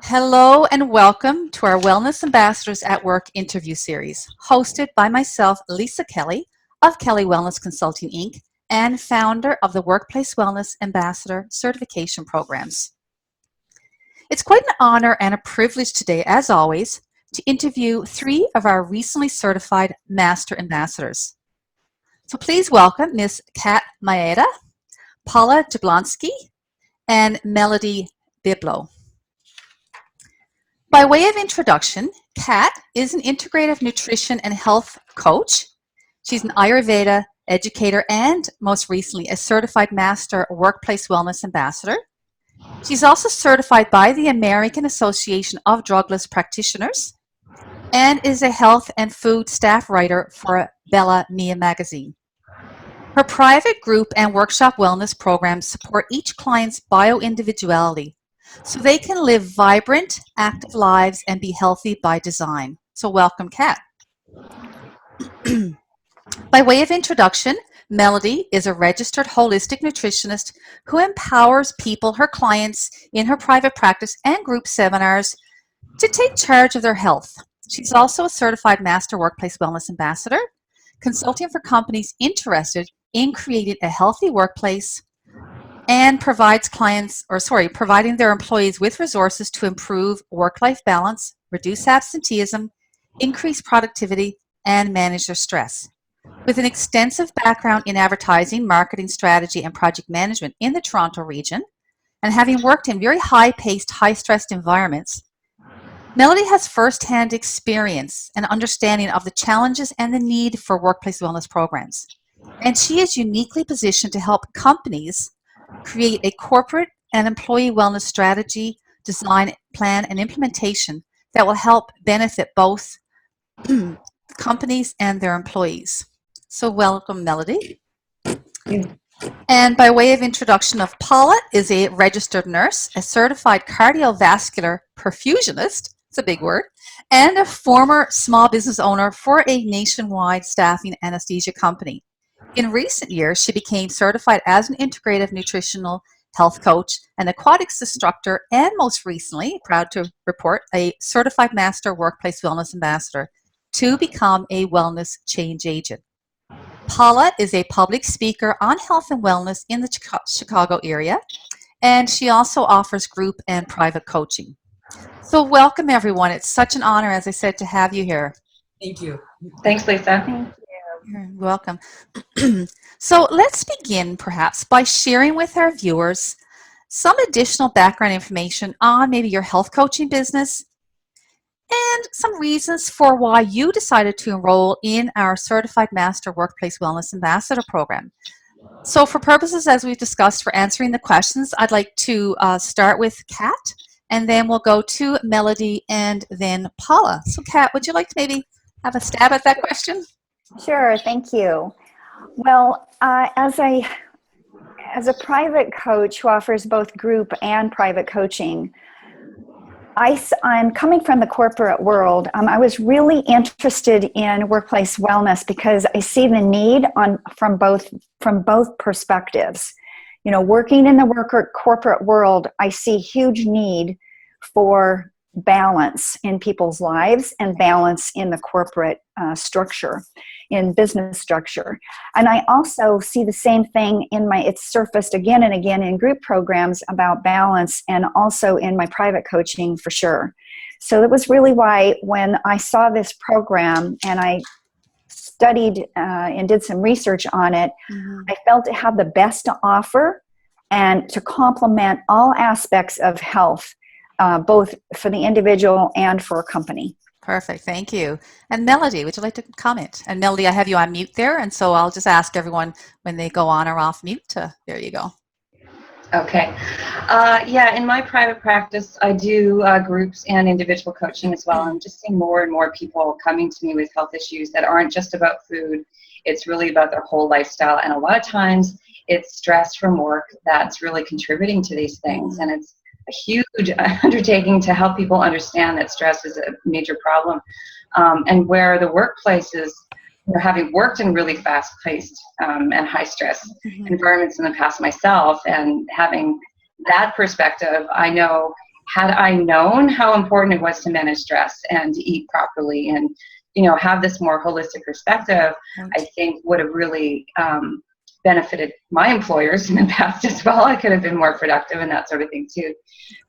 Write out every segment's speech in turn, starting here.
Hello and welcome to our Wellness Ambassadors at Work interview series, hosted by myself, Lisa Kelly of Kelly Wellness Consulting, Inc., and founder of the Workplace Wellness Ambassador Certification Programs. It's quite an honor and a privilege today, as always, to interview three of our recently certified Master Ambassadors. So please welcome Ms. Kat Maeda, Paula Jablonski, and Melody Byblow. By way of introduction, Kat is an integrative nutrition and health coach. She's an Ayurveda educator and, most recently, a certified Master Workplace Wellness Ambassador. She's also certified by the American Association of Drugless Practitioners and is a health and food staff writer for Bella Mia magazine. Her private group and workshop wellness programs support each client's bio-individuality, so they can live vibrant, active lives and be healthy by design. So welcome, Kat. By way of introduction, Melody is a registered holistic nutritionist who empowers people, her clients, in her private practice and group seminars to take charge of their health. She's also a certified Master Workplace Wellness Ambassador, consulting for companies interested in creating a healthy workplace and providing their employees with resources to improve work-life balance, reduce absenteeism, increase productivity, and manage their stress. With an extensive background in advertising, marketing strategy, and project management in the Toronto region, and having worked in very high-paced, high-stressed environments, Melody has first-hand experience and understanding of the challenges and the need for workplace wellness programs. And she is uniquely positioned to help companies create a corporate and employee wellness strategy, design, plan, and implementation that will help benefit both companies and their employees. So welcome, Melody. And by way of introduction of Paula is a registered nurse, a certified cardiovascular perfusionist, it's a big word, and a former small business owner for a nationwide staffing anesthesia company. In recent years, she became certified as an integrative nutritional health coach, an aquatics instructor, and most recently, proud to report, a certified Master Workplace Wellness Ambassador to become a wellness change agent. Paula is a public speaker on health and wellness in the Chicago area, and she also offers group and private coaching. So welcome, everyone. It's such an honor, as I said, to have you here. Thank you. Thanks, Lisa. You're welcome. So let's begin perhaps by sharing with our viewers some additional background information on maybe your health coaching business and some reasons for why you decided to enroll in our Certified Master Workplace Wellness Ambassador program. So for purposes, as we've discussed, for answering the questions, I'd like to start with Kat, and then we'll go to Melody and then Paula. So Kat, would you like to maybe have a stab at that question? Sure, thank you. Well, as a private coach who offers both group and private coaching, I'm coming from the corporate world. I was really interested in workplace wellness because I see the need from both perspectives. You know, working in the corporate world, I see huge need for balance in people's lives and balance in the corporate structure, in business structure. And I also see the same thing it's surfaced again and again in group programs about balance, and also in my private coaching for sure. So that was really why when I saw this program and I studied and did some research on it, I felt it had the best to offer and to complement all aspects of health, both for the individual and for a company. Perfect, thank you. And Melody, would you like to comment? And Melody, I have you on mute there, and so I'll just ask everyone when they go on or off mute there you go. Okay. Yeah, in my private practice, I do groups and individual coaching as well. I'm just seeing more and more people coming to me with health issues that aren't just about food. It's really about their whole lifestyle. And a lot of times it's stress from work that's really contributing to these things. And it's a huge undertaking to help people understand that stress is a major problem, and where the workplace is, having worked in really fast-paced and high-stress environments in the past myself, and having that perspective, I know had I known how important it was to manage stress and to eat properly and, have this more holistic perspective, Right. I think would have really benefited my employers in the past as well. I could have been more productive and that sort of thing too.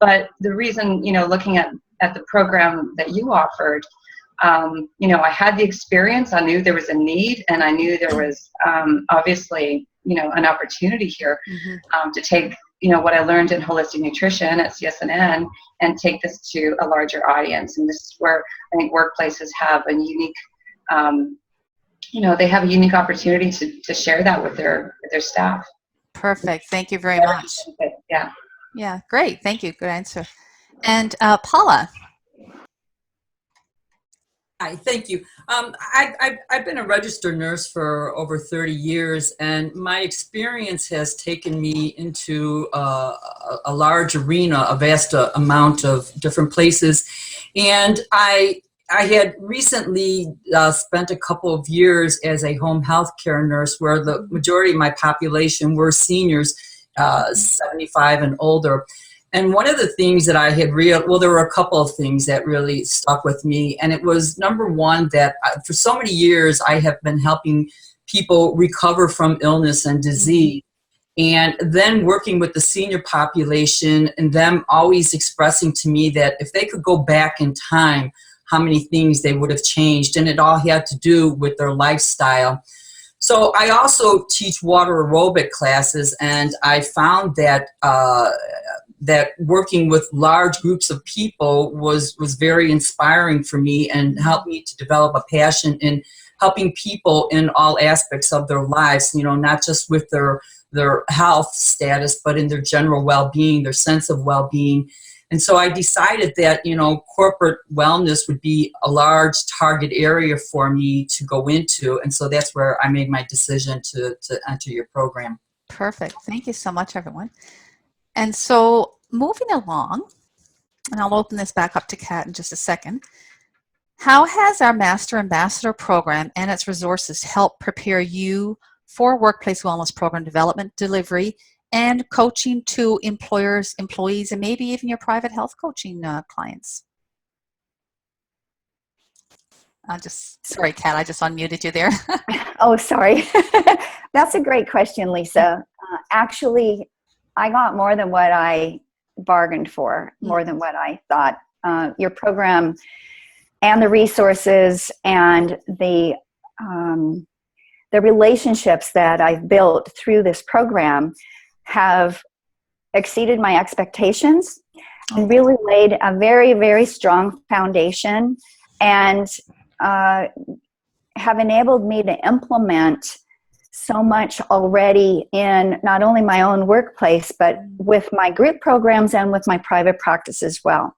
But the reason, looking at the program that you offered, I had the experience, I knew there was a need, and I knew there was obviously, an opportunity here to take, what I learned in holistic nutrition at CSNN and take this to a larger audience. And this is where I think workplaces have a unique, they have a unique opportunity to share that with their staff. Perfect. Thank you very much. Yeah. Yeah, great. Thank you. Good answer. And Paula. Hi, thank you. I've been a registered nurse for over 30 years, and my experience has taken me into a large arena, a vast amount of different places. And I had recently spent a couple of years as a home health care nurse, where the majority of my population were seniors, 75 and older. And one of the things that I had there were a couple of things that really stuck with me. And it was, number one, that for so many years, I have been helping people recover from illness and disease. And then working with the senior population and them always expressing to me that if they could go back in time, how many things they would have changed. And it all had to do with their lifestyle. So I also teach water aerobic classes, and I found that that working with large groups of people was very inspiring for me and helped me to develop a passion in helping people in all aspects of their lives, not just with their health status, but in their general well-being, their sense of well-being. And so I decided that, corporate wellness would be a large target area for me to go into. And so that's where I made my decision to enter your program. Perfect. Thank you so much, everyone. And so moving along, and I'll open this back up to Kat in just a second. How has our Master Ambassador program and its resources helped prepare you for workplace wellness program development, delivery, and coaching to employers, employees, and maybe even your private health coaching clients? Sorry, Kat, I just unmuted you there. Oh, sorry. That's a great question, Lisa. Actually, I got more than what I bargained for, more than what I thought. Your program and the resources and the relationships that I've built through this program have exceeded my expectations and really laid a very, very strong foundation, and have enabled me to implement so much already in not only my own workplace, but with my group programs and with my private practice as well.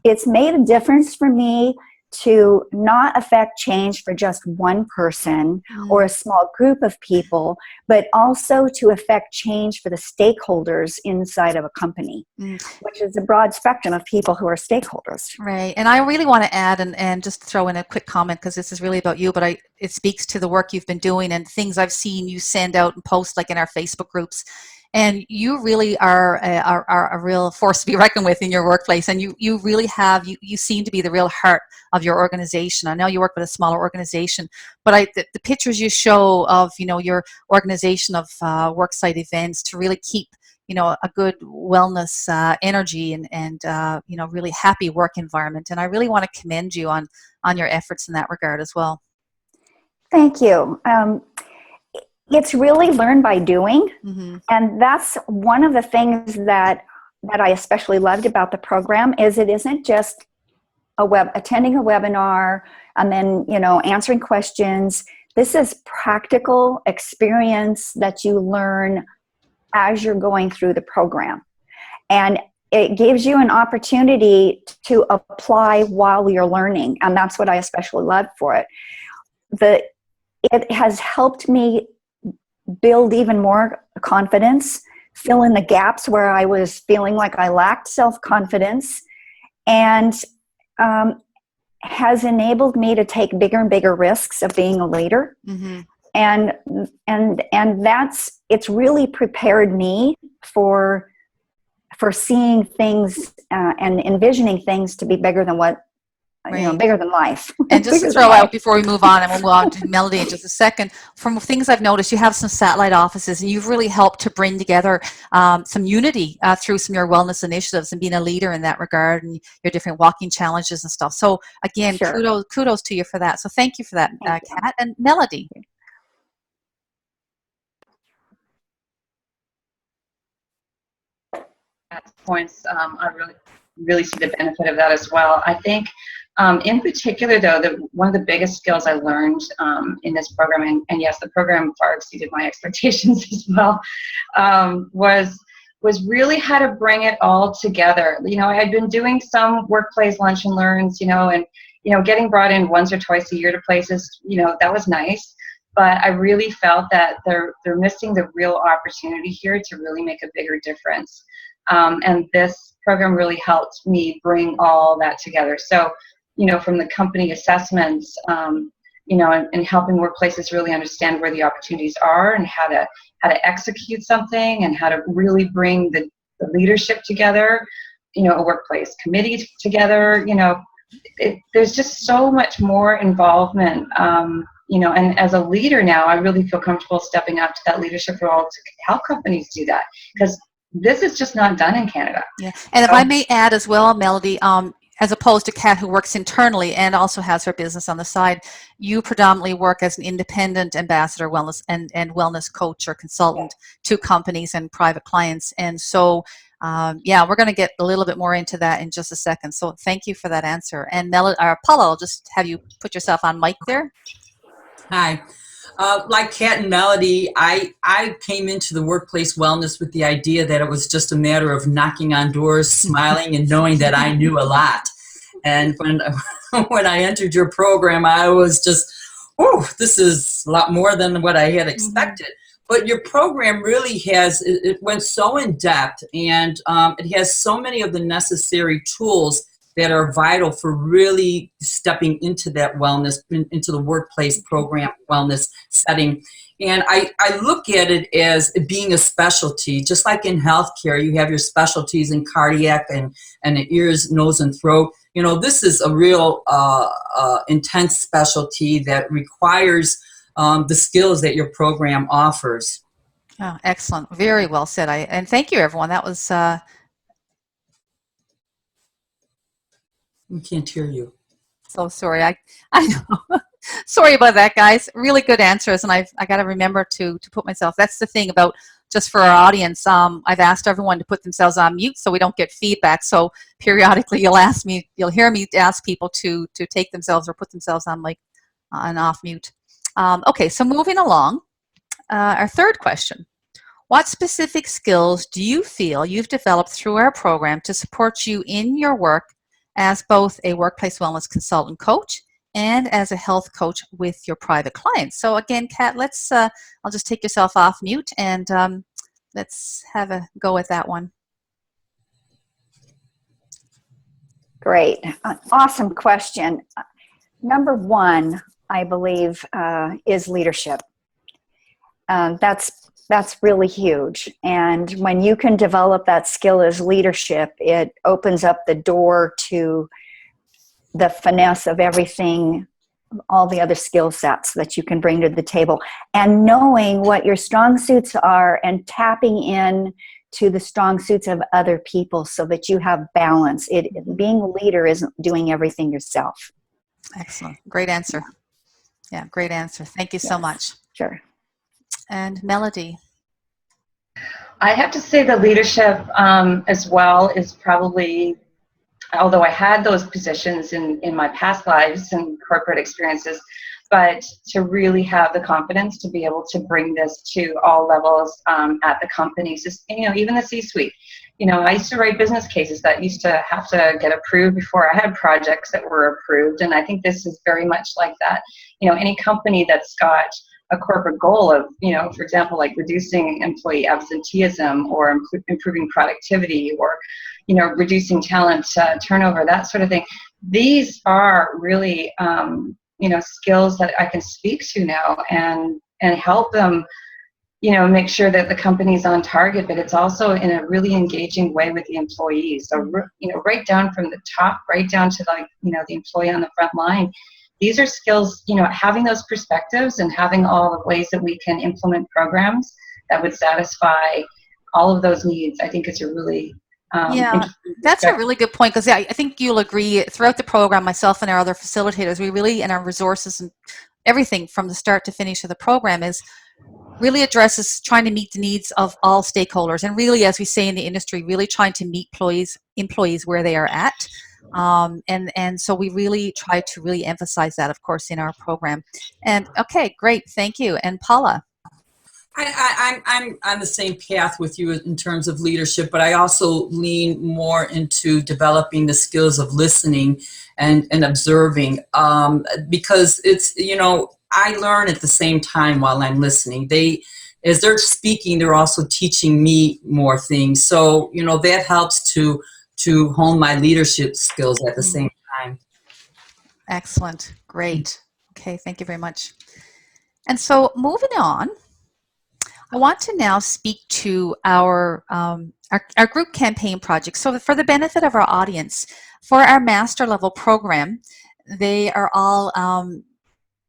It's made a difference for me to not affect change for just one person or a small group of people, but also to affect change for the stakeholders inside of a company, which is a broad spectrum of people who are stakeholders. Right. And I really want to add and just throw in a quick comment, because this is really about you, but it speaks to the work you've been doing and things I've seen you send out and post, like in our Facebook groups. And you really are a real force to be reckoned with in your workplace. And you really have, you seem to be the real heart of your organization. I know you work with a smaller organization, but the pictures you show of, your organization of worksite events to really keep, a good wellness energy and really happy work environment. And I really want to commend you on your efforts in that regard as well. Thank you. It's really learned by doing. And that's one of the things that I especially loved about the program, is it isn't just attending a webinar and then, answering questions. This is practical experience that you learn as you're going through the program. And it gives you an opportunity to apply while you're learning. And that's what I especially love for it. It has helped me build even more confidence, fill in the gaps where I was feeling like I lacked self-confidence, and has enabled me to take bigger and bigger risks of being a leader. And it's really prepared me for foreseeing things and envisioning things to be bigger than what, bigger than life. And just to throw out before we move on, and we'll move on to Melody in just a second, from things I've noticed, you have some satellite offices, and you've really helped to bring together some unity through some of your wellness initiatives and being a leader in that regard, and your different walking challenges and stuff. So again, Sure. kudos to you for that. So thank you for that, Kat. And Melody. Points, I really see the benefit of that as well. I think, in particular, though, that one of the biggest skills I learned in this program, and yes, the program far exceeded my expectations as well, was really how to bring it all together. I had been doing some workplace lunch and learns, and getting brought in once or twice a year to places, that was nice. But I really felt that they're missing the real opportunity here to really make a bigger difference. And this program really helped me bring all that together. So, from the company assessments, and helping workplaces really understand where the opportunities are and how to execute something and how to really bring the leadership together, a workplace committee together, there's just so much more involvement. And as a leader now, I really feel comfortable stepping up to that leadership role to help companies do that, because this is just not done in Canada. Yeah, and if I may add as well, Melody, as opposed to Kat, who works internally and also has her business on the side, you predominantly work as an independent ambassador, wellness and wellness coach or consultant to companies and private clients. And so, we're going to get a little bit more into that in just a second. So thank you for that answer. And Paula, I'll just have you put yourself on mic there. Hi. Like Kat and Melody, I came into the workplace wellness with the idea that it was just a matter of knocking on doors, smiling, and knowing that I knew a lot. And when I entered your program, I was just, this is a lot more than what I had expected. But your program really it went so in depth, and it has so many of the necessary tools that are vital for really stepping into that wellness, into the workplace program wellness setting. And I look at it as being a specialty, just like in healthcare, you have your specialties in cardiac and ears, nose, and throat. This is a real intense specialty that requires the skills that your program offers. Oh, excellent. Very well said. And thank you, everyone. That was... We can't hear you. So sorry. I know. Sorry about that, guys. Really good answers, and I got to remember to put myself. That's the thing about, just for our audience, I've asked everyone to put themselves on mute so we don't get feedback. So periodically you'll hear me ask people to take themselves or put themselves on on off mute. Okay, so moving along, our third question. What specific skills do you feel you've developed through our program to support you in your work as both a workplace wellness consultant coach and as a health coach with your private clients? So again, Kat, I'll just take yourself off mute and let's have a go at that one. Great. Awesome question. Number one, I believe, is leadership. That's really huge. And when you can develop that skill as leadership, it opens up the door to the finesse of everything, all the other skill sets that you can bring to the table. And knowing what your strong suits are and tapping in to the strong suits of other people so that you have balance. Being a leader isn't doing everything yourself. Excellent. Great answer. Yeah, great answer. Thank you so much. Sure. And Melody. I have to say the leadership as well is probably, although I had those positions in my past lives and corporate experiences, but to really have the confidence to be able to bring this to all levels at the companies, just, even the C-suite. I used to write business cases that used to have to get approved before I had projects that were approved, and I think this is very much like that. Any company that's got a corporate goal of, for example, like reducing employee absenteeism or improving productivity or, reducing talent turnover, that sort of thing. These are really, skills that I can speak to now and help them, make sure that the company's on target, but it's also in a really engaging way with the employees. So, right down from the top, right down to the employee on the front line. These are skills, having those perspectives and having all the ways that we can implement programs that would satisfy all of those needs. I think it's a really that's a really good point, because I think you'll agree throughout the program, myself and our other facilitators, we really, and our resources and everything from the start to finish of the program is really addresses trying to meet the needs of all stakeholders, and really, as we say in the industry, really trying to meet employees where they are at. And so we really try to really emphasize that, of course, in our program. And okay, great, thank you. And Paula. I'm on the same path with you in terms of leadership, but I also lean more into developing the skills of listening and observing, because it's, I learn at the same time while I'm listening. As they're speaking, they're also teaching me more things. So, that helps to hone my leadership skills at the same time. Excellent. Great. Okay, thank you very much. And so moving on, I want to now speak to our group campaign project. So for the benefit of our audience, for our master level program, they are all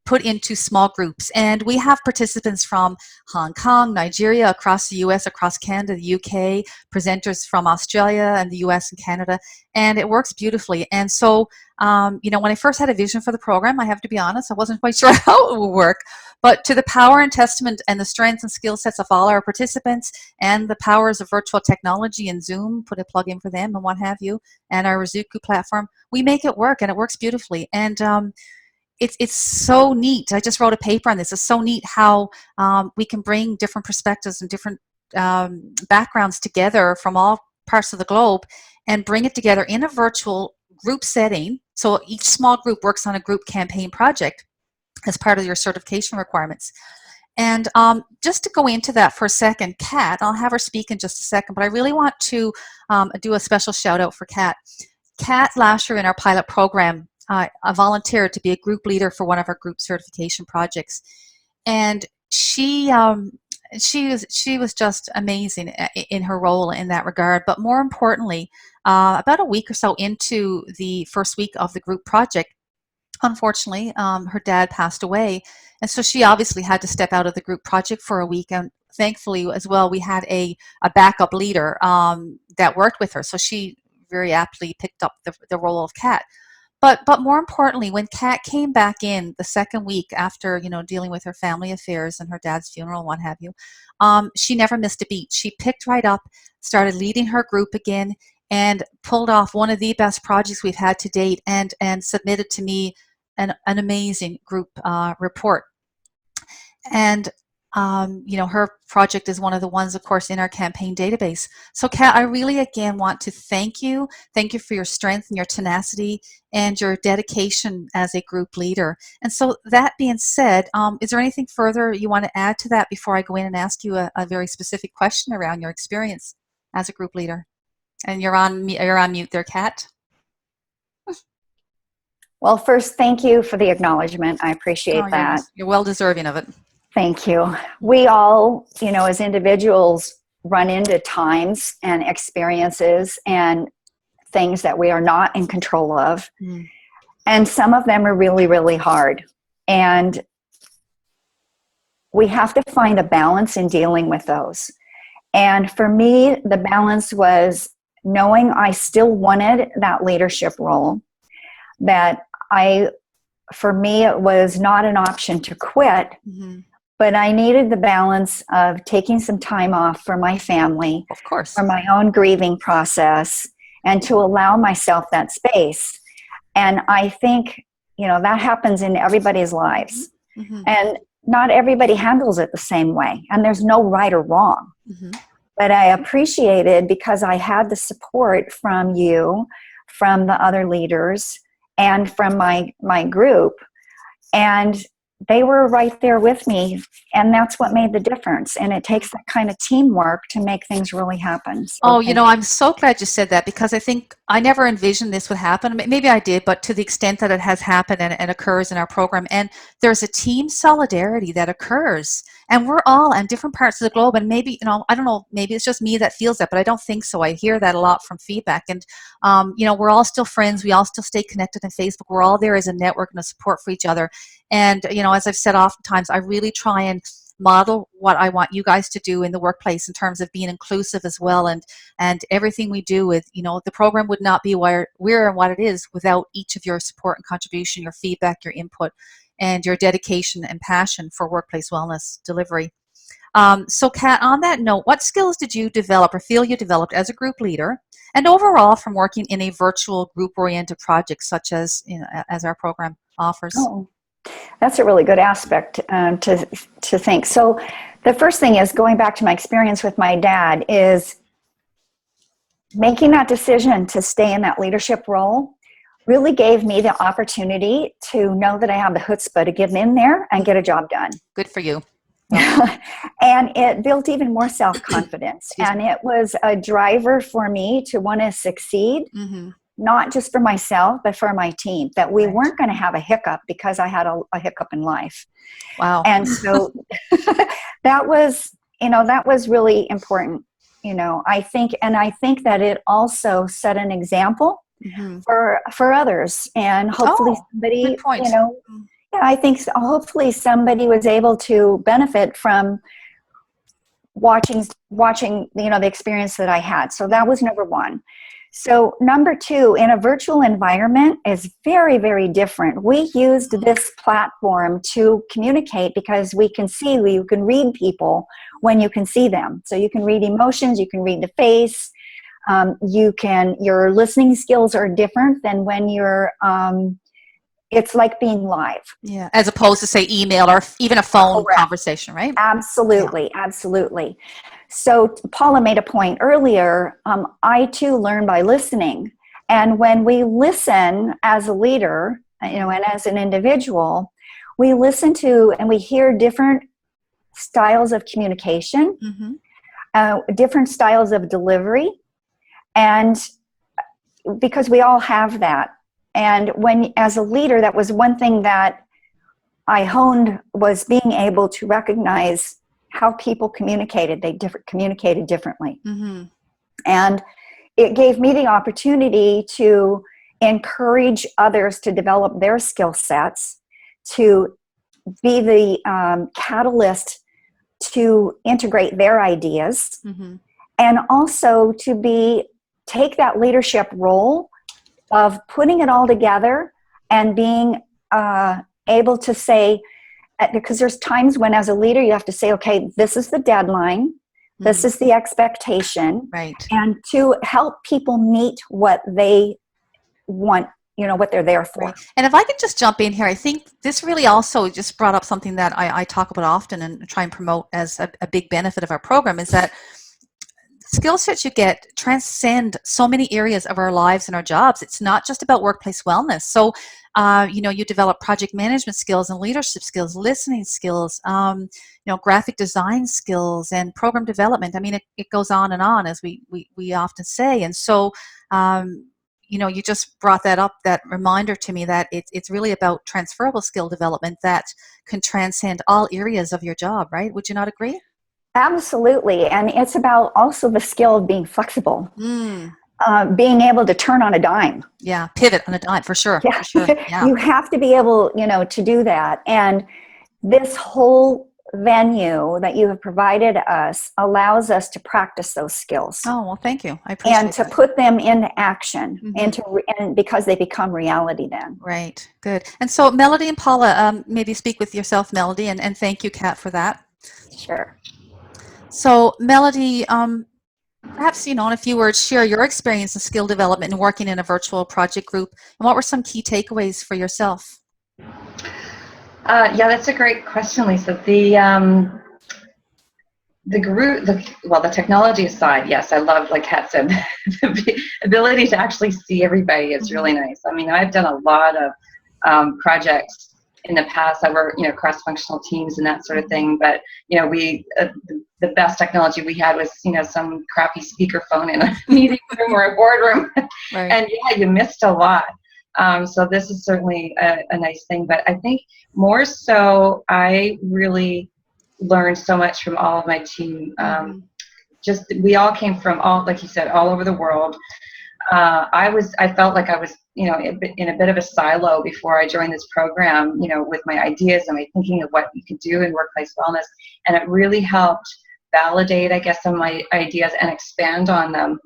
put into small groups, and we have participants from Hong Kong, Nigeria, across the US, across Canada, the UK, presenters from Australia and the US and Canada, and it works beautifully. And so, when I first had a vision for the program, I have to be honest, I wasn't quite sure how it would work, but to the power and testament and the strengths and skill sets of all our participants, and the powers of virtual technology and Zoom, put a plug in for them and what have you, and our Rizuku platform, we make it work, and it works beautifully. And it's so neat. I just wrote a paper on this. It's so neat how we can bring different perspectives and different backgrounds together from all parts of the globe and bring it together in a virtual group setting. So each small group works on a group campaign project as part of your certification requirements. And just to go into that for a second, Kat, I'll have her speak in just a second, but I really want to do a special shout out for Kat. Kat, last year in our pilot program, I volunteered to be a group leader for one of our group certification projects, and she was just amazing in her role in that regard. But more importantly, about a week or so into the first week of the group project, unfortunately, her dad passed away, and so she obviously had to step out of the group project for a week. And thankfully, as well, we had a backup leader that worked with her, so she very aptly picked up the role of Kat. But more importantly, when Kat came back in the second week after, dealing with her family affairs and her dad's funeral and what have you, she never missed a beat. She picked right up, started leading her group again, and pulled off one of the best projects we've had to date, and submitted to me an amazing group report. And her project is one of the ones, of course, in our campaign database. So, Kat, I really, again, want to thank you. Thank you for your strength and your tenacity and your dedication as a group leader. And so, that being said, is there anything further you want to add to that before I go in and ask you a very specific question around your experience as a group leader? And you're on mute there, Kat. Well, first, thank you for the acknowledgement. I appreciate that. You're well deserving of it. Thank you. We all, as individuals, run into times and experiences and things that we are not in control of. Mm. And some of them are really, really hard. And we have to find a balance in dealing with those. And for me, the balance was knowing I still wanted that leadership role, that for me, it was not an option to quit. Mm-hmm. But I needed the balance of taking some time off for my family, of course, for my own grieving process, and to allow myself that space. And I think, that happens in everybody's lives. Mm-hmm. And not everybody handles it the same way. And there's no right or wrong. Mm-hmm. But I appreciated, because I had the support from you, from the other leaders, and from my group. And they were right there with me, and that's what made the difference. And it takes that kind of teamwork to make things really happen. So I'm so glad you said that, because I think I never envisioned this would happen. Maybe I did, but to the extent that it has happened and occurs in our program, and there's a team solidarity that occurs. And we're all in different parts of the globe, and maybe, I don't know, maybe it's just me that feels that, but I don't think so. I hear that a lot from feedback. And we're all still friends. We all still stay connected on Facebook. We're all there as a network and a support for each other. And as I've said oftentimes, I really try and model what I want you guys to do in the workplace in terms of being inclusive as well, and everything we do with, the program would not be where we're and what it is without each of your support and contribution, your feedback, your input, and your dedication and passion for workplace wellness delivery. So Kat, on that note, what skills did you develop or feel you developed as a group leader and overall from working in a virtual group-oriented project such as, as our program offers? Oh, that's a really good aspect to think. So the first thing is, going back to my experience with my dad, is making that decision to stay in that leadership role really gave me the opportunity to know that I have the chutzpah to get in there and get a job done. Good for you. And it built even more self-confidence. And it was a driver for me to want to succeed, not just for myself, but for my team, that we weren't going to have a hiccup because I had a hiccup in life. Wow. And so that was really important, I think that it also set an example for others, and hopefully somebody, good point. I think hopefully somebody was able to benefit from watching, the experience that I had. So that was number one. So number two, in a virtual environment is very, very different. We used this platform to communicate because you can read people when you can see them. So you can read emotions, you can read the face, your listening skills are different than when you're, it's like being live. Yeah, as opposed to, say, email or even a phone conversation, right? Absolutely, absolutely. So Paula made a point earlier. I too learn by listening, and when we listen as a leader, and as an individual, we listen to and we hear different styles of communication, different styles of delivery, and because we all have that. And as a leader, that was one thing that I honed, was being able to recognize how people communicated. They communicated differently. And it gave me the opportunity to encourage others to develop their skill sets, to be the catalyst to integrate their ideas, and also to take that leadership role of putting it all together and being able to say, because there's times when as a leader you have to say, okay, this is the deadline, this is the expectation, and to help people meet what they want, what they're there for. And if I could just jump in here, I think this really also just brought up something that I talk about often and try and promote as a big benefit of our program, is that skill sets you get transcend so many areas of our lives and our jobs. It's not just about workplace wellness. So, you develop project management skills and leadership skills, listening skills, graphic design skills, and program development. I mean, it goes on, as we often say. And so, you just brought that up, that reminder to me that it's really about transferable skill development that can transcend all areas of your job, right? Would you not agree? Absolutely. And it's about also the skill of being flexible, being able to turn on a dime. Yeah, pivot on a dime, for sure. Yeah. For sure. Yeah. You have to be able, to do that. And this whole venue that you have provided us allows us to practice those skills. Oh, well, thank you. I appreciate and to that. put them into action, and because they become reality then. Right. Good. And so Melody and Paula, maybe speak with yourself, Melody, and thank you, Kat, for that. Sure. So Melody, perhaps, in a few words, share your experience in skill development and working in a virtual project group, and what were some key takeaways for yourself? Yeah, that's a great question, Lisa. The group, the technology aside, yes, I love, like Kat said, the ability to actually see everybody is really nice. I mean, I've done a lot of projects in the past. I work, cross-functional teams and that sort of thing. But, the best technology we had was, some crappy speakerphone in a meeting room or a boardroom. Right. And yeah, you missed a lot. So this is certainly a nice thing. But I think more so, I really learned so much from all of my team. Just we all came from all, like you said, all over the world. I felt like I was, you know, in a bit of a silo before I joined this program, you know, with my ideas and my thinking of what you could do in workplace wellness. And it really helped validate, I guess, some of my ideas and expand on them.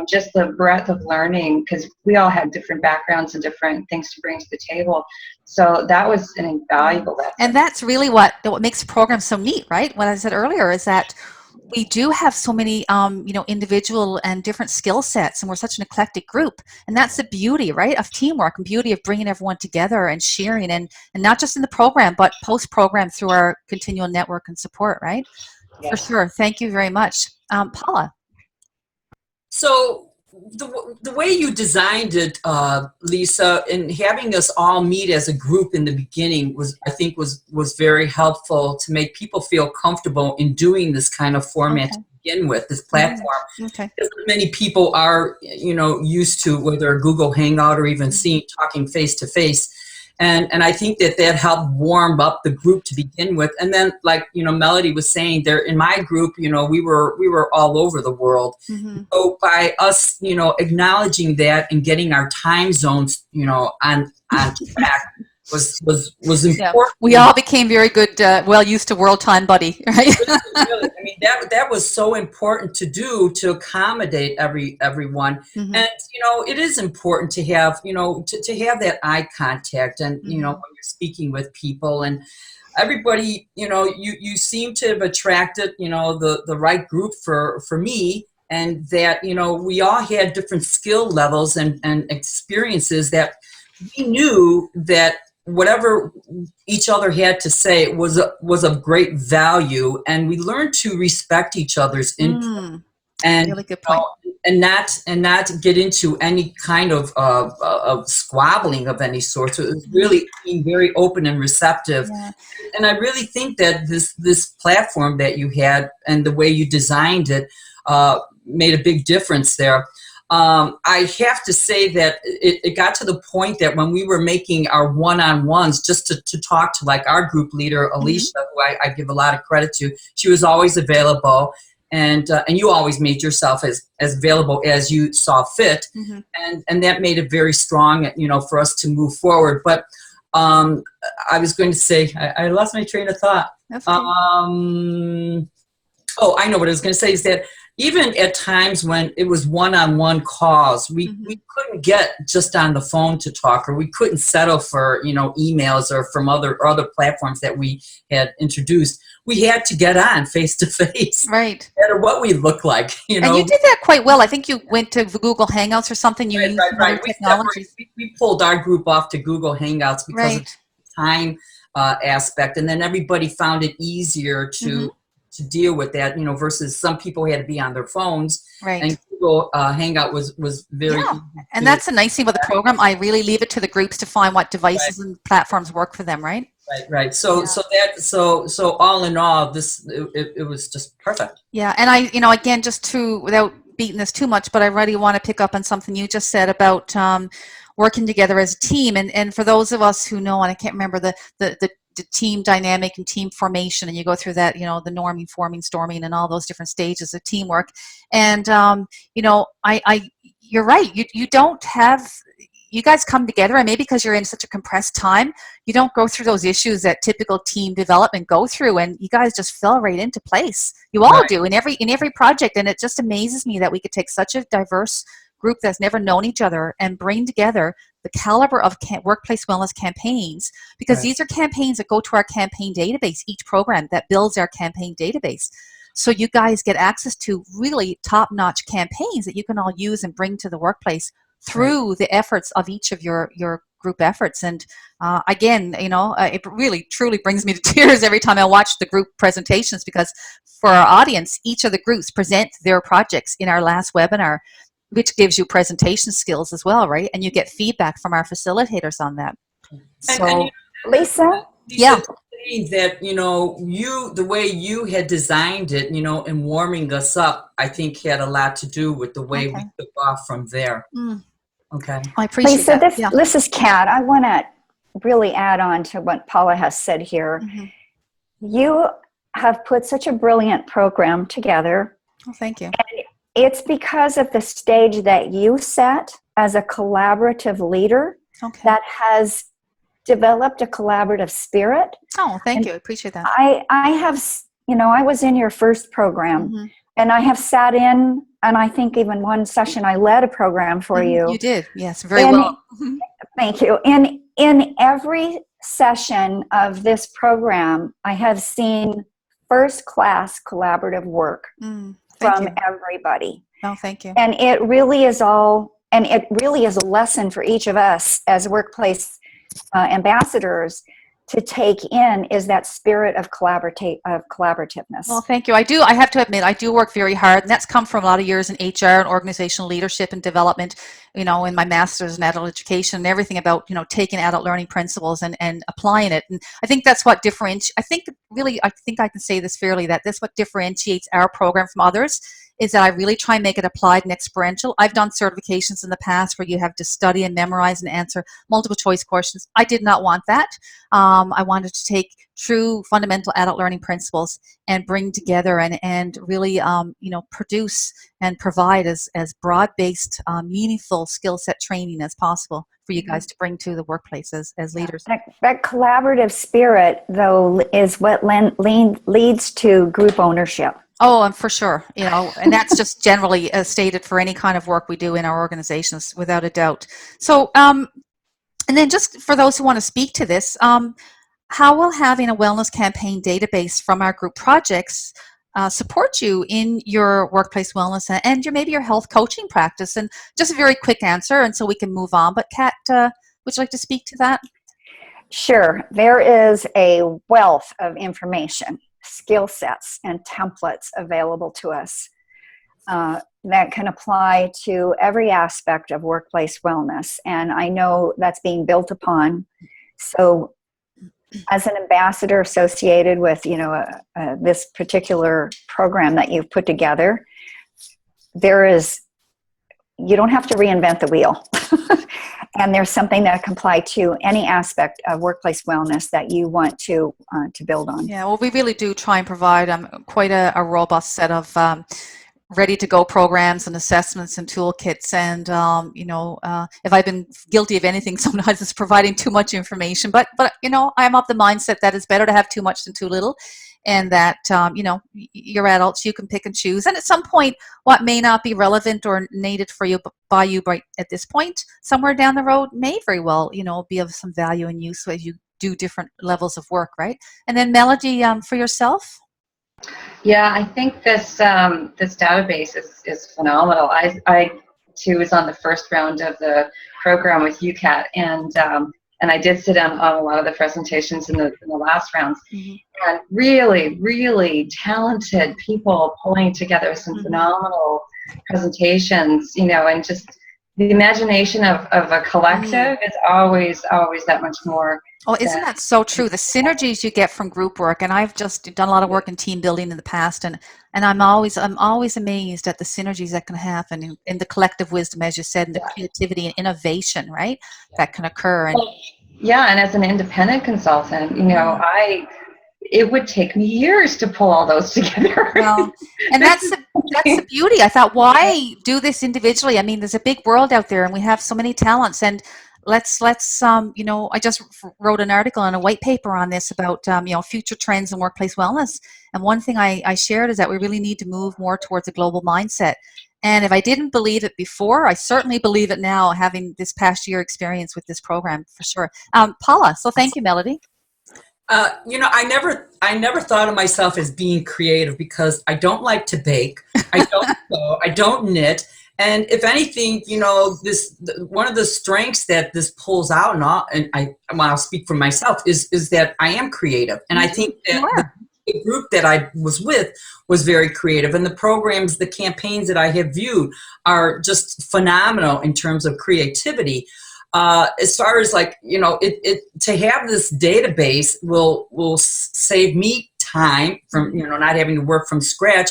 Just the breadth of learning, because we all had different backgrounds and different things to bring to the table. So that was an invaluable lesson. And that's really what makes the program so neat, right? What I said earlier is that we do have so many, you know, individual and different skill sets, and we're such an eclectic group. And that's the beauty, right, of teamwork, and beauty of bringing everyone together and sharing, and not just in the program, but post-program through our continual network and support, right? Yes. For sure. Thank you very much. Paula. So the way you designed it, Lisa, and having us all meet as a group in the beginning I think was very helpful to make people feel comfortable in doing this kind of format to begin with, this platform. Because many people are, you know, used to whether Google Hangout or even talking face to face. And I think that helped warm up the group to begin with. And then, like, you know, Melody was saying, there in my group, you know, we were all over the world. So by us, you know, acknowledging that and getting our time zones, you know, on track was important. Yeah. We all became very good, well used to world time buddy, right? Really, I mean, that was so important to do, to accommodate everyone. And, you know, it is important to have, you know, to have that eye contact, and, you know, when you're speaking with people, and everybody, you know, you seem to have attracted, you know, the right group for me, and that, you know, we all had different skill levels and experiences that we knew that whatever each other had to say was of great value, and we learned to respect each other's input, and really good point. And not get into any kind of squabbling of any sort. So it was really being very open and receptive. And I really think that this platform that you had and the way you designed it made a big difference there. I have to say that it got to the point that when we were making our one-on-ones, just to talk to, like, our group leader, Alicia, who I give a lot of credit to, she was always available, and you always made yourself as available as you saw fit, and that made it very strong, you know, for us to move forward. But I was going to say, I lost my train of thought. Oh, I know what I was going to say, is that even at times when it was one-on-one calls, we couldn't get just on the phone to talk, or we couldn't settle for, you know, emails or from other platforms that we had introduced. We had to get on face to face, right? No matter what we look like, you know. And you did that quite well. I think you went to Google Hangouts or something. You used other technologies. We pulled our group off to Google Hangouts because of the time aspect, and then everybody found it easier to deal with that, you know, versus some people had to be on their phones. Right. And Google Hangout was very easy. And that's the nice thing about the program. I really leave it to the groups to find what devices and platforms work for them, right? Right. So all in all, it was just perfect. Yeah. And I, you know, again, without beating this too much, but I really want to pick up on something you just said about working together as a team. And for those of us who know, and I can't remember the team dynamic and team formation, and you go through that, you know, the norming, forming, storming, and all those different stages of teamwork. And you know, you're right. You don't have. You guys come together, and maybe because you're in such a compressed time, you don't go through those issues that typical team development go through, and you guys just fell right into place. You all do in every project, and it just amazes me that we could take such a diverse group that's never known each other and bring together the caliber of workplace wellness campaigns, because these are campaigns that go to our campaign database, each program that builds our campaign database. So you guys get access to really top-notch campaigns that you can all use and bring to the workplace through the efforts of each of your group efforts. And again, you know, it really truly brings me to tears every time I watch the group presentations, because for our audience, each of the groups present their projects in our last webinar, which gives you presentation skills as well, right? And you get feedback from our facilitators on that. So, Lisa? Yeah. That, you know, the way you had designed it, you know, and warming us up, I think had a lot to do with the way we took off from there. Okay. I appreciate Lisa, that. this is Kat. I want to really add on to what Paula has said here. You have put such a brilliant program together. Oh, thank you. And it's because of the stage that you set as a collaborative leader that has developed a collaborative spirit. Oh, thank and you. I appreciate that. I have, I was in your first program, and I have sat in, and I think even one session I led a program for you. You did, yes, very well. Thank you. In every session of this program, I have seen first-class collaborative work from everybody. Oh, thank you. And it really is a lesson for each of us as workplace ambassadors to take in, is that spirit of collaborativeness. Well, thank you. I have to admit, I do work very hard, and that's come from a lot of years in HR and organizational leadership and development, in my master's in adult education and everything about, taking adult learning principles and applying it. And I think that's what differentiates, I think I can say this fairly, that that's what differentiates our program from others, is that I really try and make it applied and experiential. I've done certifications in the past where you have to study and memorize and answer multiple choice questions. I did not want that. I wanted to take true fundamental adult learning principles and bring together and really, produce and provide as broad-based, meaningful skill set training as possible for you guys to bring to the workplace as leaders. That collaborative spirit, though, is what leads to group ownership. Oh, and for sure, and that's just generally stated for any kind of work we do in our organizations, without a doubt. So, and then just for those who want to speak to this, how will having a wellness campaign database from our group projects support you in your workplace wellness and maybe your health coaching practice? And just a very quick answer, and so we can move on. But Kat, would you like to speak to that? Sure. There is a wealth of information, skill sets, and templates available to us that can apply to every aspect of workplace wellness. And I know that's being built upon. So as an ambassador associated with, this particular program that you've put together, you don't have to reinvent the wheel. And there's something that can apply to any aspect of workplace wellness that you want to build on. Yeah, well, we really do try and provide quite a robust set of ready-to-go programs and assessments and toolkits. And if I've been guilty of anything, sometimes it's providing too much information. But I'm of the mindset that it's better to have too much than too little. And that, you're adults, you can pick and choose. And at some point, what may not be relevant or needed for you by you right at this point, somewhere down the road, may very well, be of some value and use as you do different levels of work, right? And then Melody, for yourself? Yeah, I think this database is phenomenal. I too was on the first round of the program with UCAT, and I did sit on a lot of the presentations in the last rounds. And really, really talented people pulling together some phenomenal presentations, and just the imagination of a collective is always that much more. Oh, isn't that so true? The synergies you get from group work, and I've just done a lot of work in team building in the past, and I'm always amazed at the synergies that can happen in the collective wisdom, as you said, and the creativity and innovation, right, that can occur. And yeah, and as an independent consultant, it would take me years to pull all those together. Well, and that's the beauty. I thought, why do this individually? I mean, there's a big world out there, and we have so many talents. And let's I just wrote an article and a white paper on this about future trends in workplace wellness. And one thing I shared is that we really need to move more towards a global mindset. And if I didn't believe it before, I certainly believe it now, having this past year experience with this program, for sure. Paula, so thank you, Melody. I never thought of myself as being creative because I don't like to bake. I don't sew. I don't knit. And if anything, one of the strengths that this pulls out, and I'll speak for myself, is that I am creative. And I think that the group that I was with was very creative. And the programs, the campaigns that I have viewed are just phenomenal in terms of creativity. As far as to have this database will save me time from, not having to work from scratch.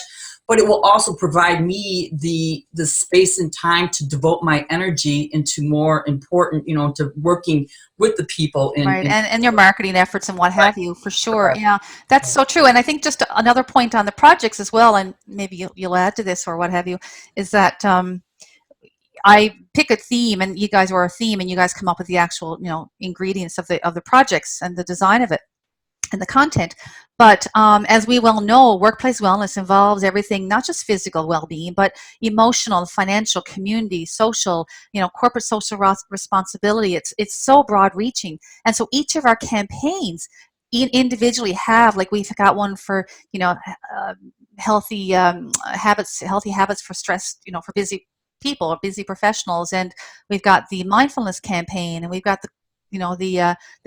but it will also provide me the space and time to devote my energy into more important, to working with the people right, and your marketing efforts and what have you, for sure. Correct. Yeah, that's so true. And I think just another point on the projects as well, and maybe you'll add to this or what have you, is that I pick a theme, and you guys are a theme, and you guys come up with the actual, ingredients of the projects and the design of it and the content. But as we well know, workplace wellness involves everything, not just physical well-being, but emotional, financial, community, social, corporate social responsibility. It's so broad-reaching, and so each of our campaigns individually have, like we've got one for healthy habits for stress, for busy people or busy professionals, and we've got the mindfulness campaign, and we've got the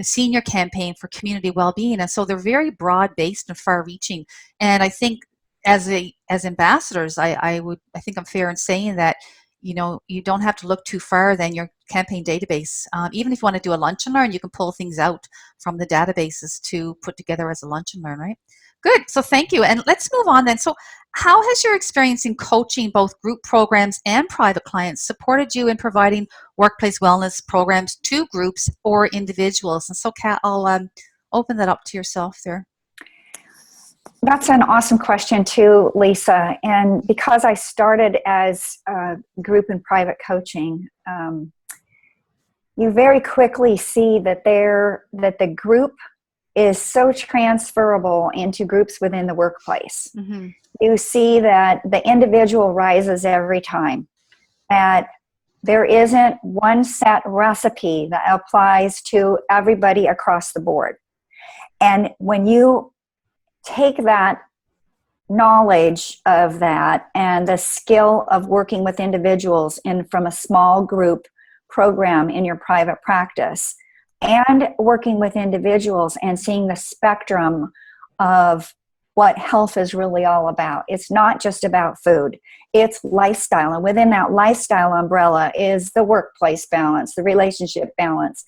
senior campaign for community well-being. And so they're very broad-based and far-reaching. And I think as ambassadors, I think I'm fair in saying that you don't have to look too far than your campaign database. Even if you want to do a lunch and learn, you can pull things out from the databases to put together as a lunch and learn, right? Good. So thank you. And let's move on then. So how has your experience in coaching both group programs and private clients supported you in providing workplace wellness programs to groups or individuals? And so, Kat, I'll open that up to yourself there. That's an awesome question too, Lisa. And because I started as group and private coaching, you very quickly see that the group is so transferable into groups within the workplace. Mm-hmm. You see that the individual rises every time, that there isn't one set recipe that applies to everybody across the board. And when you take that knowledge of that and the skill of working with individuals from a small group program in your private practice, and working with individuals and seeing the spectrum of what health is really all about. It's not just about food, it's lifestyle. And within that lifestyle umbrella is the workplace balance, the relationship balance,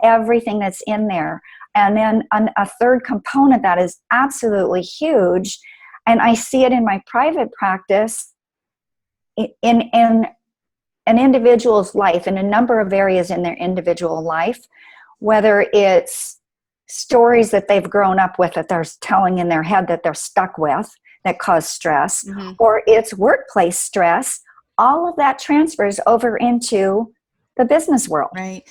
everything that's in there. And then a third component that is absolutely huge, and I see it in my private practice, in an individual's life, in a number of areas in their individual life, whether it's stories that they've grown up with that they're telling in their head that they're stuck with that cause stress, mm-hmm. or it's workplace stress, all of that transfers over into the business world. Right.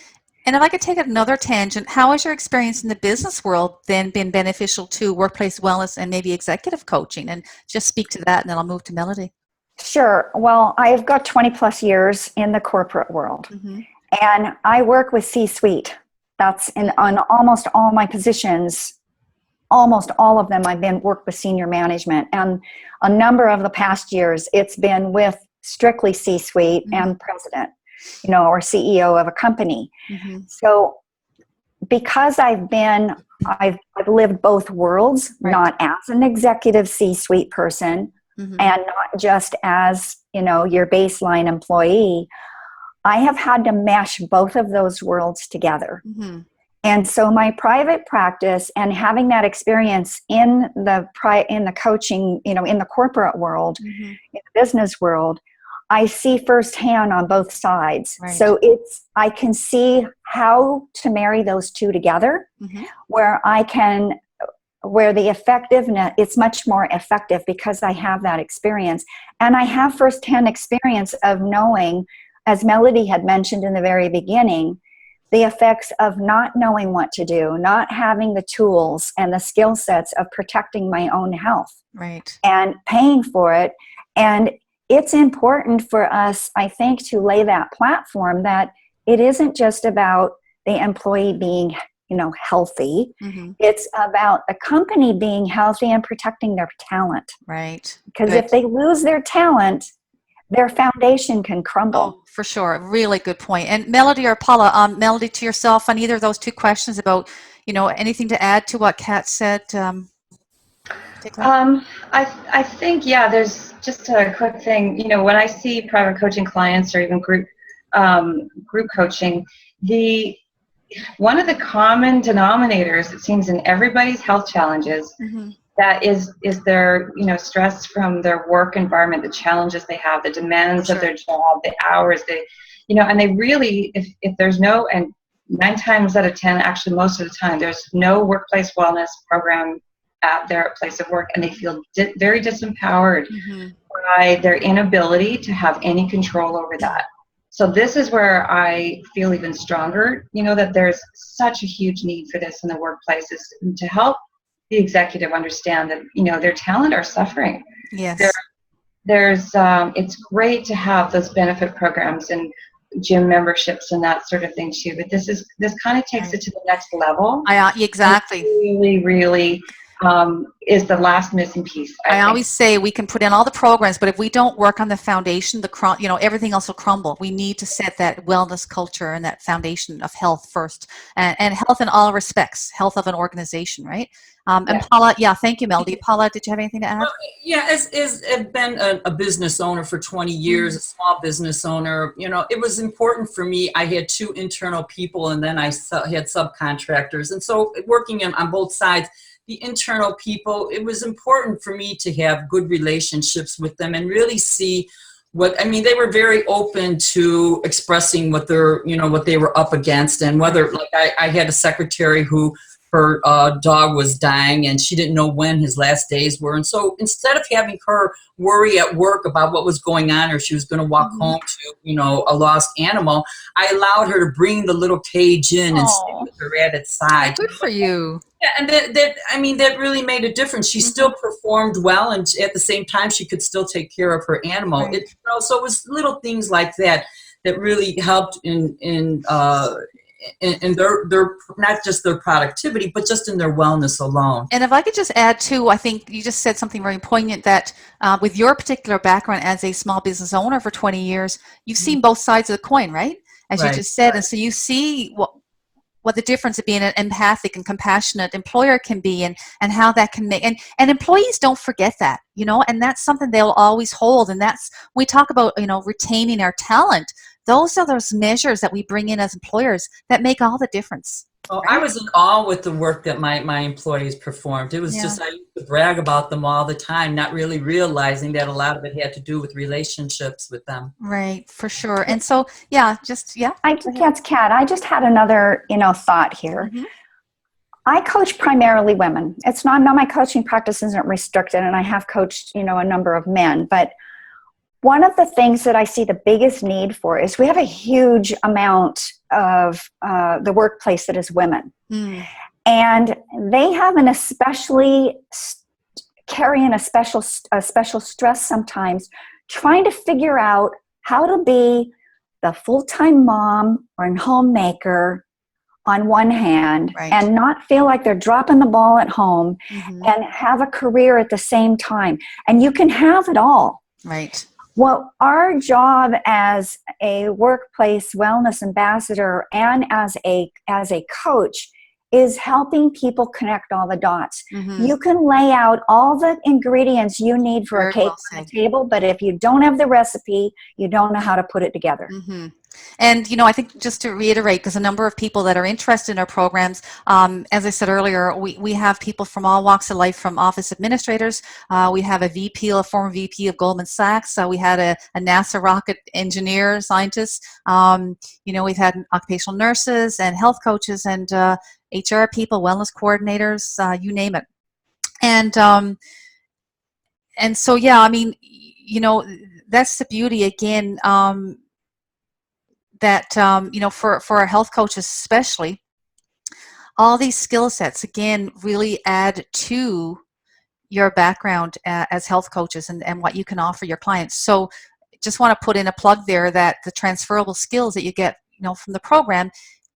And if I could take another tangent, how has your experience in the business world then been beneficial to workplace wellness and maybe executive coaching? And just speak to that, and then I'll move to Melody. Sure. Well, I've got 20 plus years in the corporate world, mm-hmm. and I work with C-suite. That's on almost all my positions. Almost all of them I've worked with senior management, and a number of the past years it's been with strictly C-suite, mm-hmm. and president, or CEO of a company. Mm-hmm. So because I've lived both worlds, right. Not as an executive C-suite person, mm-hmm. and not just as, your baseline employee, I have had to mesh both of those worlds together. Mm-hmm. And so my private practice and having that experience in the coaching, in the corporate world, mm-hmm. in the business world, I see firsthand on both sides. Right. So I can see how to marry those two together, mm-hmm. where the effectiveness, it's much more effective because I have that experience. And I have firsthand experience of knowing, as Melody had mentioned in the very beginning, the effects of not knowing what to do, not having the tools and the skill sets of protecting my own health. Right. And paying for it. And it's important for us, I think, to lay that platform that it isn't just about the employee being, healthy. Mm-hmm. It's about the company being healthy and protecting their talent. Right. Because if they lose their talent, their foundation can crumble. Oh, for sure. Really good point. And Melody or Paula, Melody, to yourself on either of those two questions about, anything to add to what Kat said? I think, there's just a quick thing. When I see private coaching clients or even group coaching, one of the common denominators, it seems, in everybody's health challenges, mm-hmm. that is their, stress from their work environment, the challenges they have, the demands of their job, the hours they, and they really, if there's no, and 9 times out of 10, actually most of the time, there's no workplace wellness program at their place of work, and they feel very disempowered by their inability to have any control over that. So this is where I feel even stronger, that there's such a huge need for this in the workplaces to help the executive understand that, their talent are suffering. Yes. There's it's great to have those benefit programs and gym memberships and that sort of thing too, but this kind of takes it to the next level. Exactly. It really is the last missing piece. I always say we can put in all the programs, but if we don't work on the foundation, everything else will crumble. We need to set that wellness culture and that foundation of health first, and health in all respects, health of an organization, right? And Paula, thank you, Melody. Paula, did you have anything to add? Yeah, as I've been a business owner for 20 years, a small business owner, it was important for me. I had 2 internal people, and then I had subcontractors. And so working on both sides, the internal people, it was important for me to have good relationships with them and really see they were very open to expressing what they were up against, and whether, like, I had a secretary who, her dog was dying and she didn't know when his last days were. And so instead of having her worry at work about what was going on, or she was going to walk home to, a lost animal, I allowed her to bring the little cage in and sit with her at its side. Good for you. Yeah, and that really made a difference. She still performed well, and at the same time, she could still take care of her animal. Right. So it was little things like that really helped in their not just their productivity, but just in their wellness alone. And if I could just add too, I think you just said something very poignant, that with your particular background as a small business owner for 20 years, you've seen both sides of the coin, right? As you just said. And so you see what the difference of being an empathic and compassionate employer can be, and how that can make, and employees don't forget that, and that's something they'll always hold. And that's, we talk about, retaining our talent. Those are those measures that we bring in as employers that make all the difference. Oh, I was in awe with the work that my employees performed. It was just, I used to brag about them all the time, not really realizing that a lot of it had to do with relationships with them. Right, for sure. And so, Kat, I just had another, thought here. I coach primarily women. It's not my coaching practice isn't restricted, and I have coached, a number of men, but one of the things that I see the biggest need for is we have a huge amount of the workplace that is women. And they have carrying a special stress sometimes, trying to figure out how to be the full-time mom or homemaker on one hand, and not feel like they're dropping the ball at home, and have a career at the same time. And you can have it all. Right. Well, our job as a workplace wellness ambassador and as a coach is helping people connect all the dots. You can lay out all the ingredients you need for a cake on the table, but if you don't have the recipe, you don't know how to put it together. And, I think just to reiterate, because a number of people that are interested in our programs, as I said earlier, we have people from all walks of life, from office administrators. We have a former VP of Goldman Sachs. We had a NASA rocket engineer, scientist. We've had occupational nurses and health coaches and HR people, wellness coordinators, you name it. And so, that's the beauty, again, that, for our health coaches especially, all these skill sets, again, really add to your background as health coaches and what you can offer your clients. So just want to put in a plug there that the transferable skills that you get, from the program,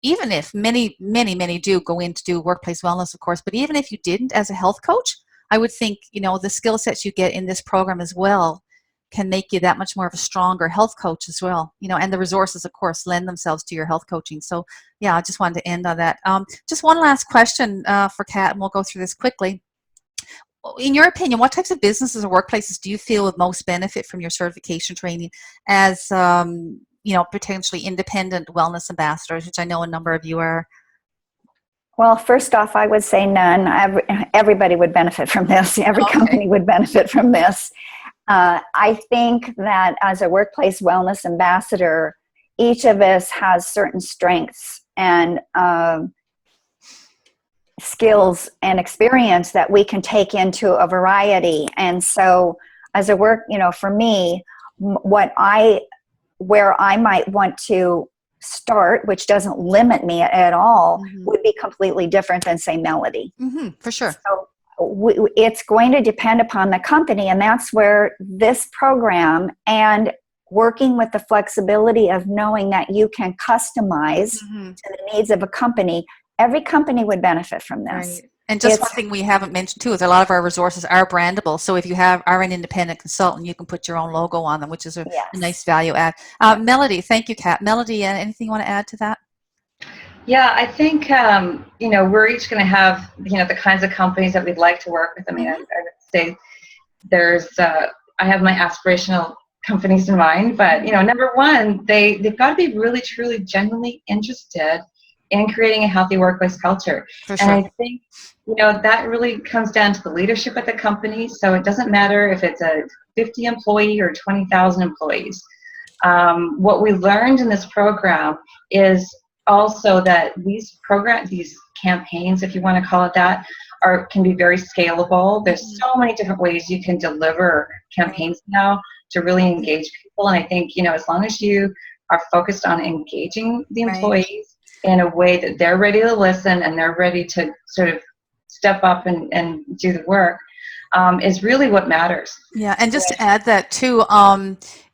even if many do go in to do workplace wellness, of course, but even if you didn't as a health coach, I would think, the skill sets you get in this program as well can make you that much more of a stronger health coach as well, and the resources, of course, lend themselves to your health coaching. So I just wanted to end on that. Just one last question for Kat, and we'll go through this quickly. In your opinion, what types of businesses or workplaces do you feel would most benefit from your certification training as, potentially independent wellness ambassadors, which I know a number of you are? Well, first off, I would say none. Everybody would benefit from this. Every company would benefit from this. I think that as a workplace wellness ambassador, each of us has certain strengths and skills and experience that we can take into a variety. And so as a for me, where I might want to start, which doesn't limit me at all, would be completely different than, say, Melody. For sure. So it's going to depend upon the company, and that's where this program and working with the flexibility of knowing that you can customize to the needs of a company. Every company would benefit from this. Right. And just one thing we haven't mentioned too is a lot of our resources are brandable. So if you are an independent consultant, you can put your own logo on them, which is a nice value add. Melody, thank you, Kat. Melody, anything you want to add to that? Yeah, I think, we're each going to have, the kinds of companies that we'd like to work with. I mean, I would say I have my aspirational companies in mind, but, number one, they've got to be really, truly, genuinely interested in creating a healthy workplace culture. For sure. And I think, that really comes down to the leadership at the company. So it doesn't matter if it's a 50 employee or 20,000 employees. What we learned in this program is also that these campaigns, if you want to call it that, can be very scalable. There's so many different ways you can deliver campaigns now to really engage people. And I think, as long as you are focused on engaging the employees in a way that they're ready to listen and they're ready to sort of step up and do the work, is really what matters. Yeah, and just to add that too,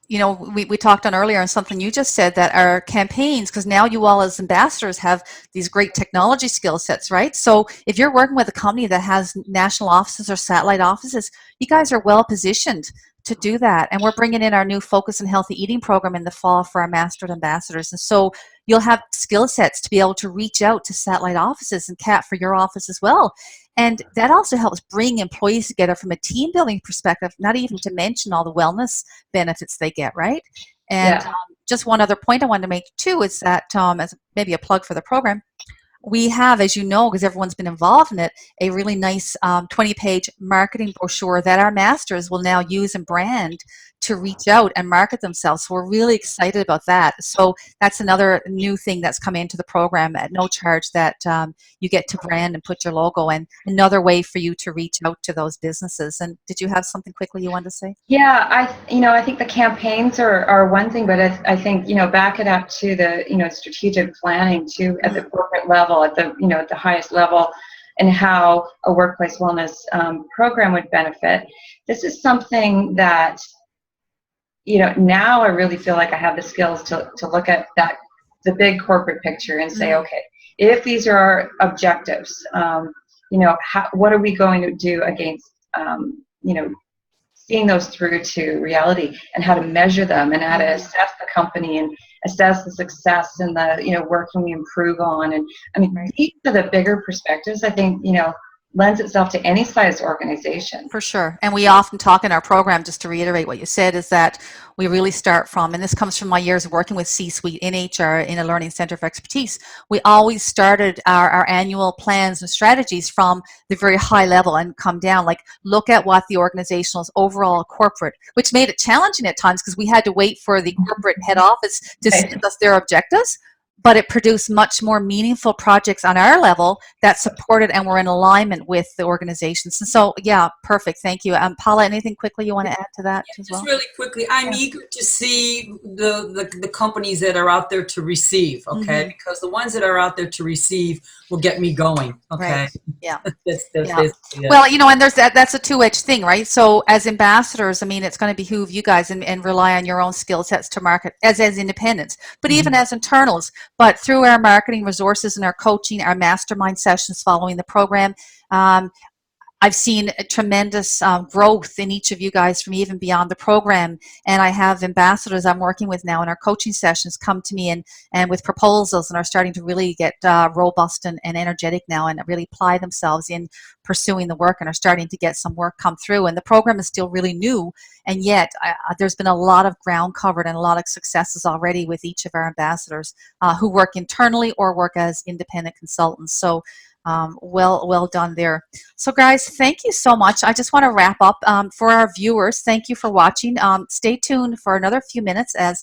we talked on earlier on something you just said, that our campaigns, because now you all as ambassadors have these great technology skill sets, right? So if you're working with a company that has national offices or satellite offices, you guys are well positioned to do that. And we're bringing in our new Focus on Healthy Eating program in the fall for our mastered ambassadors. And so you'll have skill sets to be able to reach out to satellite offices, and Kat, for your office as well. And that also helps bring employees together from a team building perspective, not even to mention all the wellness benefits they get, right? And just one other point I wanted to make too is that, as maybe a plug for the program, we have, as you know, because everyone's been involved in it, a really nice 20-page marketing brochure that our masters will now use and brand to reach out and market themselves. So we're really excited about that. So that's another new thing that's come into the program at no charge, that you get to brand and put your logo, and another way for you to reach out to those businesses. And did you have something quickly you wanted to say? Yeah, I think the campaigns are one thing, but I think, back it up to the, strategic planning too, at the corporate level, at the, at the highest level, and how a workplace wellness program would benefit. This is something that, now I really feel like I have the skills to look at the big corporate picture and say, okay, if these are our objectives, what are we going to do against, seeing those through to reality, and how to measure them, and how to assess the company and assess the success and the, where can we improve on. And I mean, these are the bigger perspectives, I think, lends itself to any size organization. For sure. And we often talk in our program, just to reiterate what you said, is that we really start from, and this comes from my years of working with C-suite in HR in a learning center of expertise, we always started our annual plans and strategies from the very high level and come down, like look at what the organization's overall corporate, which made it challenging at times because we had to wait for the corporate head office to send us their objectives. But it produced much more meaningful projects on our level that supported and were in alignment with the organizations. And so, yeah, perfect. Thank you. Paula, anything quickly you want to add to that as well? Just really quickly, I'm eager to see the companies that are out there to receive, okay? Because the ones that are out there to receive will get me going, okay? Right. Yeah. That's well, and there's that's a two-edged thing, right? So as ambassadors, I mean, it's going to behoove you guys and rely on your own skill sets to market as independents, but even as internals. But through our marketing resources and our coaching, our mastermind sessions following the program, I've seen a tremendous growth in each of you guys from even beyond the program. And I have ambassadors I'm working with now in our coaching sessions come to me and with proposals, and are starting to really get robust and energetic now, and really apply themselves in pursuing the work, and are starting to get some work come through. And the program is still really new, and yet there's been a lot of ground covered and a lot of successes already with each of our ambassadors who work internally or work as independent consultants. So Well done there. So guys, thank you so much. I just want to wrap up for our viewers. Thank you for watching. Stay tuned for another few minutes as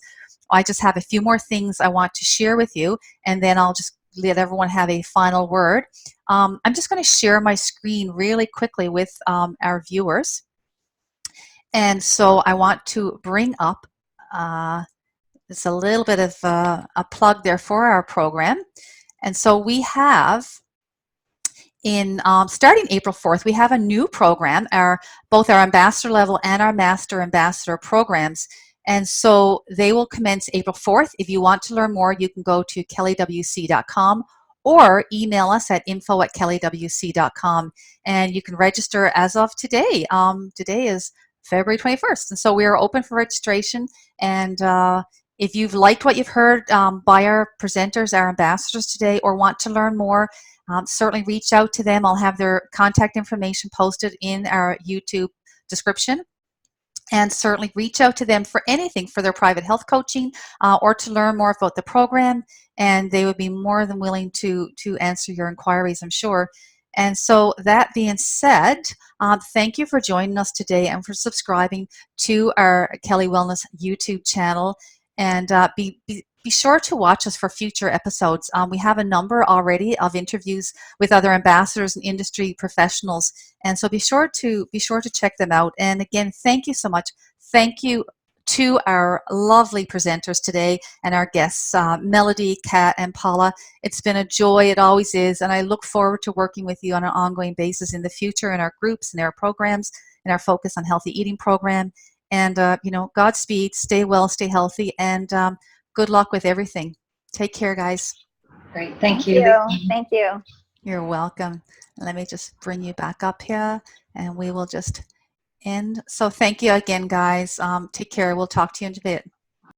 I just have a few more things I want to share with you, and then I'll just let everyone have a final word. I'm just going to share my screen really quickly with our viewers. And so I want to bring up it's a little bit of a plug there for our program. And so we have in starting April 4th, we have a new program, both our ambassador level and our master ambassador programs. And so they will commence April 4th. If you want to learn more, you can go to kellywc.com or email us at info@kellywc.com. And you can register as of today. Today is February 21st. And so we are open for registration. And if you've liked what you've heard by our presenters, our ambassadors today, or want to learn more, certainly reach out to them. I'll have their contact information posted in our YouTube description. And certainly reach out to them for anything, for their private health coaching or to learn more about the program. And they would be more than willing to answer your inquiries, I'm sure. And so that being said, thank you for joining us today and for subscribing to our Kelly Wellness YouTube channel. And be sure to watch us for future episodes. We have a number already of interviews with other ambassadors and industry professionals, and so be sure to check them out. And again, thank you so much. Thank you to our lovely presenters today and our guests, Melody, Kat, and Paula. It's been a joy. It always is, and I look forward to working with you on an ongoing basis in the future in our groups and our programs and our Focus on Healthy Eating program. And, you know, Godspeed, stay well, stay healthy, and good luck with everything. Take care, guys. Great. Thank you. Thank you. You're welcome. Let me just bring you back up here, and we will just end. So thank you again, guys. Take care. We'll talk to you in a bit.